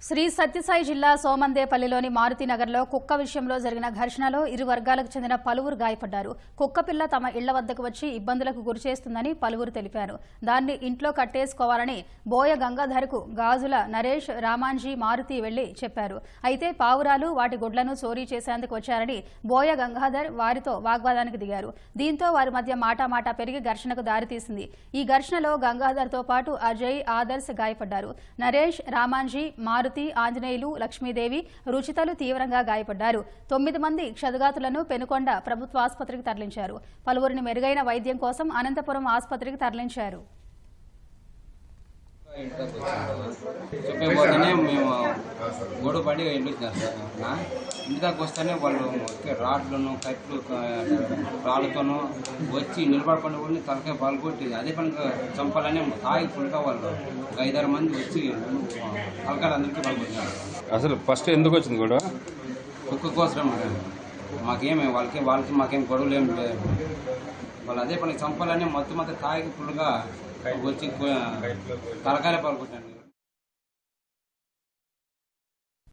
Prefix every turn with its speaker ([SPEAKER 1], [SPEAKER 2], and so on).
[SPEAKER 1] శ్రీ సత్యసాయి జిల్లా సోమందేపల్లిలోని మారుతినగర్లో కుక్క విషయంలో జరిగిన ఘర్షణలో ఇరు వర్గాలకు చెందిన పలువురు గాయపడ్డారు. కుక్కపిల్ల తమ ఇళ్ల వద్దకు వచ్చి ఇబ్బందులకు గురిచేస్తుందని పలువురు తెలిపారు. దాన్ని ఇంట్లో కట్టేసుకోవాలని బోయ గంగాధర్కు గాజుల నరేష్, రామాంజీ, మారుతి వెళ్లి చెప్పారు. అయితే పావురాలు వాటి గుడ్లను చోరీ చేసేందుకు వచ్చారని బోయ గంగాధర్ వారితో వాగ్వాదానికి దిగారు. దీంతో వారి మధ్య మాటామాటా పెరిగి ఘర్షణకు దారితీసింది. ఈ ఘర్షణలో గంగాధర్తో పాటు అజయ్, ఆదర్శ్ గాయపడ్డారు. నరేష్, రామాంజీ, మారుతి, ఆంజనేయులు, లక్ష్మీదేవి, రుచితలు తీవ్రంగా గాయపడ్డారు. 9 మంది క్షతగాతులను పెనుకొండ ప్రభుత్వ ఆసుపత్రికి తరలించారు. పలువురిని మెరుగైన వైద్యం కోసం అనంతపురం ఆసుపత్రికి తరలించారు.
[SPEAKER 2] చెప్పేపోతేనే మేము గొడవ పడి ఇంటికి సార్ ఇంటి దాకా వస్తేనే వాళ్ళు రాడ్లను కట్లు రాళ్ళతోనూ వచ్చి నిలబడుకునే వాళ్ళని తలకాయ పాల్గొట్టి అదే పనిగా చంపాలని తాగి ఫుల్గా వాళ్ళు 5-6 మంది వచ్చి తలకాయలు అందరికీ పాల్గొట్టినారు.
[SPEAKER 3] అసలు ఫస్ట్ ఎందుకు వచ్చింది గొడవ?
[SPEAKER 2] కుక్క కోసం మాకేమి వాళ్ళకి మాకేం గొడవలు ఏం లేదు. వాళ్ళు అదే పనికి చంపాలని మొత్తం తాగి ఫుల్గా వచ్చి తలకాయలు పాల్గొట్టినారు.